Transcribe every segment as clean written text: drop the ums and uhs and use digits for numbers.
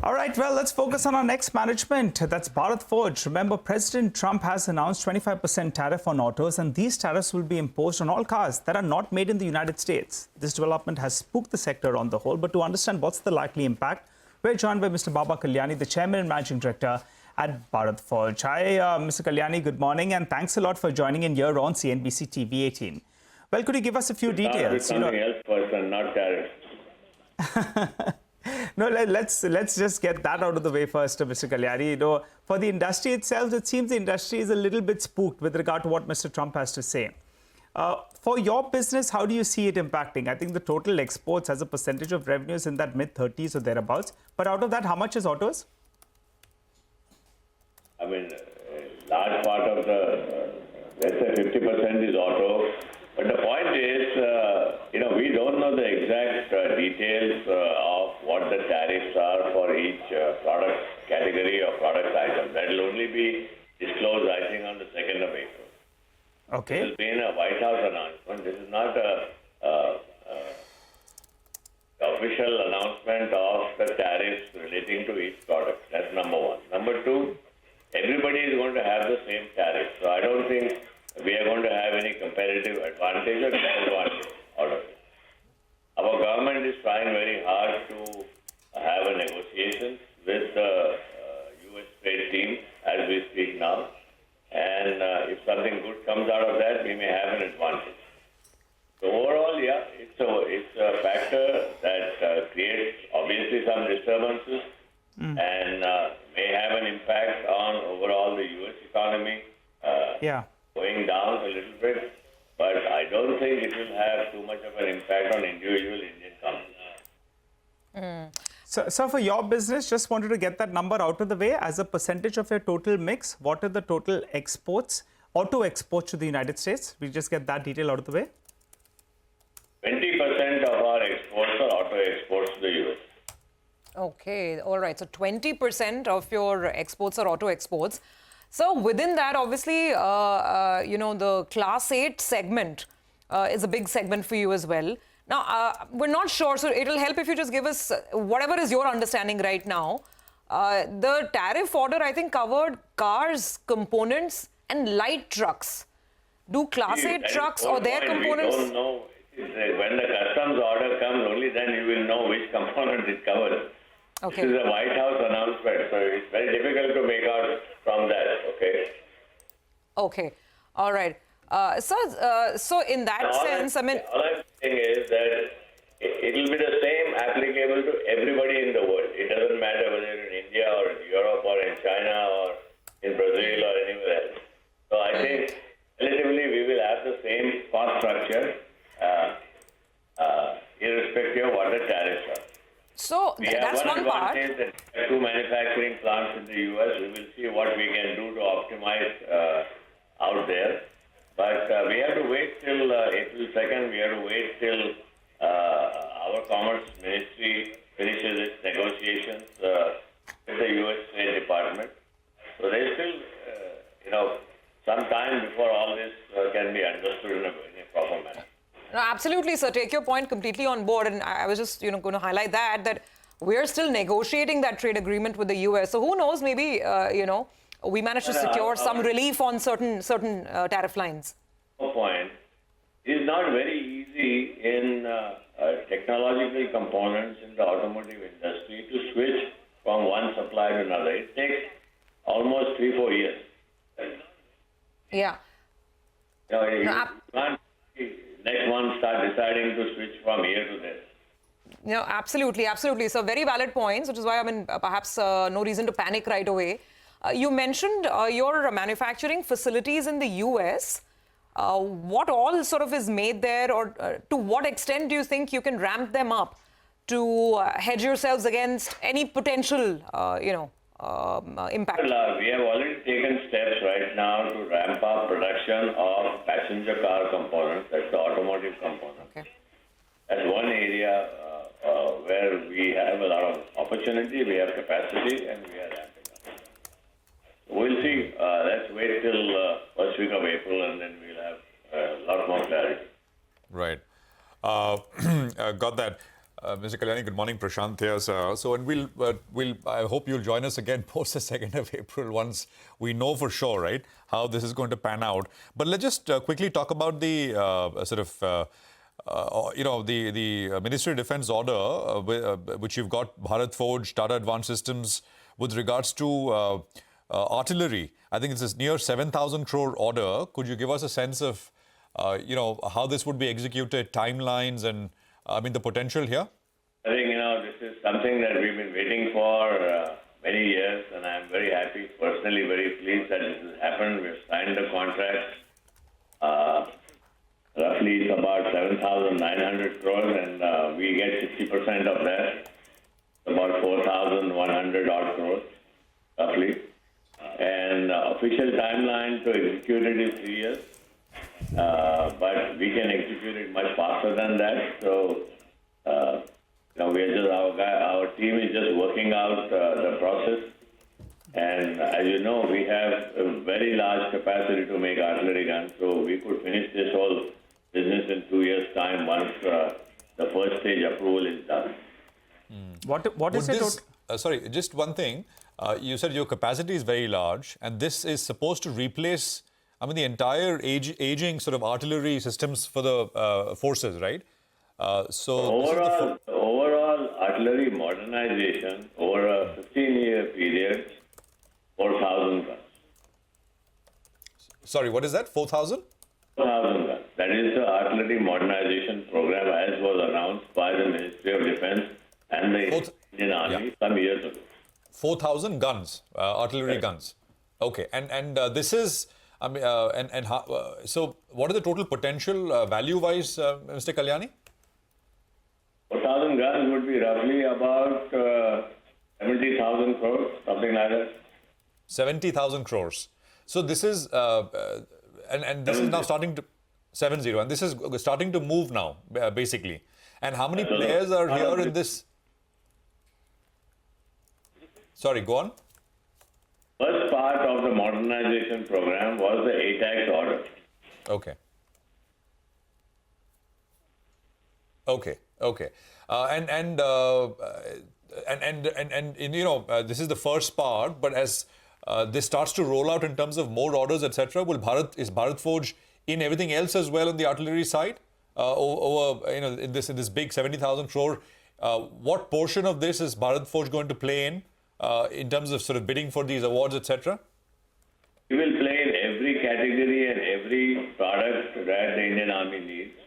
All right, well, let's focus on our next management. That's Bharat Forge. Remember, President Trump has announced 25% tariff on autos, and these tariffs will be imposed on all cars that are not made in the United States. This development has spooked the sector on the whole, but to understand what's the likely impact, we're joined by Mr. Baba Kalyani, the Chairman and Managing Director at Bharat Forge. Hi, Mr. Kalyani, good morning, and thanks a lot for joining in here on CNBC TV18. Well, could you give us a few details? Something else person, not tariffs. No, let's just get that out of the way first, Mr. Kalyani. For the industry itself, it seems the industry is a little bit spooked with regard to what Mr. Trump has to say. For your business, how do you see it impacting? I think the total exports as a percentage of revenues in that mid-30s or thereabouts. But out of that, how much is autos? I mean, a large part of the, let's say 50% is auto. But the point is, we don't know the exact details of what the tariffs are for each product category or product item. That will only be disclosed, I think, on the 2nd of April. Okay. This has been a White House announcement. This is not a official announcement of the tariffs relating to each product. That's number one. Number two, everybody is going to have the same tariff. So I don't think we are going to have any competitive advantage or disadvantage out of it. Our government is trying very hard to have a negotiation with the U.S. trade team as we speak now. And if something good comes out of that, we may have an advantage. So overall, yeah, it's a factor that creates obviously some disturbances and may have an impact on overall the U.S. economy. Going down a little bit, but I don't think it will have too much of an impact on individual Indian companies. So for your business, just wanted to get that number out of the way. As a percentage of your total mix, what are the total exports, auto exports to the United States? We just get that detail out of the way. 20% of our exports are auto exports to the U.S. Okay, all right. So 20% of your exports are auto exports. So within that, obviously, the Class 8 segment is a big segment for you as well. Now, we're not sure, so it'll help if you just give us whatever is your understanding right now. The tariff order, I think, covered cars, components, and light trucks. Do Class 8 trucks or their components? We don't know. When the customs order comes, only then you will know which component it covers. Okay. This is a White House announcement, so it's very difficult to make out from that, okay? Okay, all right. So in that sense, I mean... All I'm saying is that it will be the same applicable to everybody in the world. It doesn't matter whether you're in India or in Europe or in China or in Brazil or anywhere else. So I think relatively we will have the same cost structure irrespective of what the tariffs are. So that's one part. We have one advantage that two manufacturing plants in the U.S. We will see what we can do to optimize out there. But we have to wait till April 2nd. We have to wait till our Commerce Ministry finishes its negotiations with the U.S. State Department. So there's still, some time before all this can be understood in a proper manner. No, absolutely, sir. Take your point completely on board. And I was just, going to highlight that we're still negotiating that trade agreement with the U.S. So who knows, maybe, we managed to secure some relief on certain tariff lines. No point. It is not very easy in technological components in the automotive industry to switch from one supplier to another. It takes almost 3-4 years. Yeah. You can't next one start deciding to switch from here to there. Absolutely. So very valid points, which is why, perhaps no reason to panic right away. You mentioned your manufacturing facilities in the U.S. What all sort of is made there, or to what extent do you think you can ramp them up to hedge yourselves against any potential, impact? Well, we have already taken steps right now to ramp up production of passenger car components, that's the automotive component. Okay. That's one area where we have a lot of opportunity, we have capacity, and we are ramping up. We'll see. Let's wait till first week of April, and then we'll have a lot more clarity. Right. Got that. Mr. Kalyani, good morning. Prashant here, sir. So, and I hope you'll join us again post the 2nd of April once we know for sure, right, how this is going to pan out. But let's just quickly talk about the the Ministry of Defence order, which you've got Bharat Forge, Tata Advanced Systems, with regards to artillery. I think it's a near 7,000 crore order. Could you give us a sense of, how this would be executed, timelines, and the potential here? I think, this is something that we've been waiting for many years, and I'm very happy, personally very pleased that this has happened. We've signed the contract. Roughly it's about 7,900 crores, and we get 60% of that, about 4,100 odd crores, roughly. And official timeline to execute it is 3 years, but we can execute it much faster than that. So, we are just our team is just working out the process. And as you know, we have a very large capacity to make artillery guns, so we could finish this whole business in 2 years' time once the first stage approval is done. What is it? Sorry, just one thing. You said your capacity is very large, and this is supposed to replace, the entire aging sort of artillery systems for the forces, right? Overall artillery modernization over a 15-year period, 4,000 guns. Sorry, what is that? 4,000? 4,000 guns. That is the artillery modernization program as was announced by the Ministry of Defence and the Indian Army some years ago. 4,000 guns, artillery guns. Okay, and this is, so what is the total potential value-wise, Mr. Kalyani? 4,000 guns would be roughly about 70,000 crores, something like that. 70,000 crores. So this is, and this is now starting to, 70, and this is starting to move now, basically. And how many players are here in this? Sorry, go on. First part of the modernization program was the ATAX order. Okay. This is the first part, but as this starts to roll out in terms of more orders, etc., is Bharat Forge in everything else as well on the artillery side? In this big 70,000 crore, what portion of this is Bharat Forge going to play in terms of sort of bidding for these awards, etc.? We will play in every category and every product that the Indian Army needs.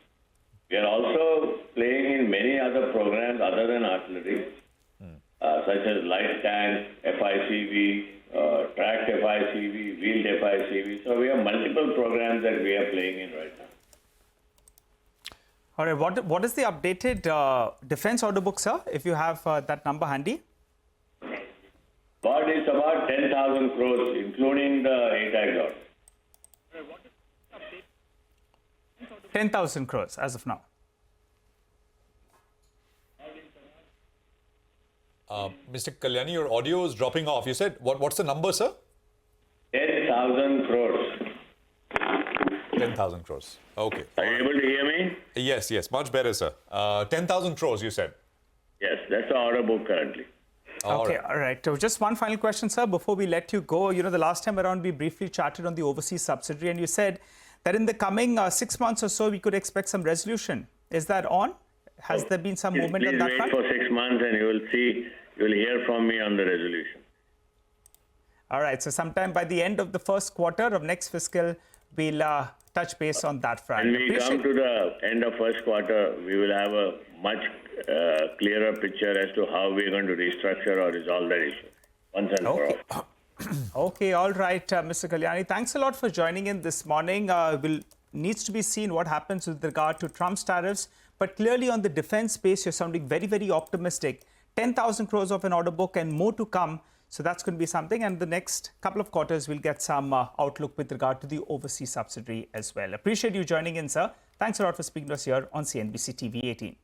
We are also playing in many other programs other than artillery, such as light tanks, FICV, tracked FICV, wheeled FICV. So we have multiple programs that we are playing in right now. All right, what is the updated defense order book, sir, if you have that number handy? But it's about 10,000 crores, including the ATAX order. 10,000 crores as of now. Mr. Kalyani, your audio is dropping off. You said, what's the number, sir? 10,000 crores. 10,000 crores. Okay. Are you able to hear me? Yes, much better, sir. 10,000 crores, you said? Yes, that's the order book currently. All right. So just one final question, sir, before we let you go. The last time around we briefly chatted on the overseas subsidiary, and you said that in the coming 6 months or so, we could expect some resolution. Is that on? Has there been some movement on that front? Please wait for 6 months and you will hear from me on the resolution. All right. So sometime by the end of the first quarter of next fiscal, we'll touch base on that front. When we come to the end of first quarter, we will have a much clearer picture as to how we're going to restructure or resolve that issue once and for all. Okay, all right, Mr. Kalyani. Thanks a lot for joining in this morning. Needs to be seen what happens with regard to Trump's tariffs. But clearly on the defense space, you're sounding very, very optimistic. 10,000 crores of an order book and more to come. So that's going to be something. And the next couple of quarters, we'll get some outlook with regard to the overseas subsidiary as well. Appreciate you joining in, sir. Thanks a lot for speaking to us here on CNBC-TV18.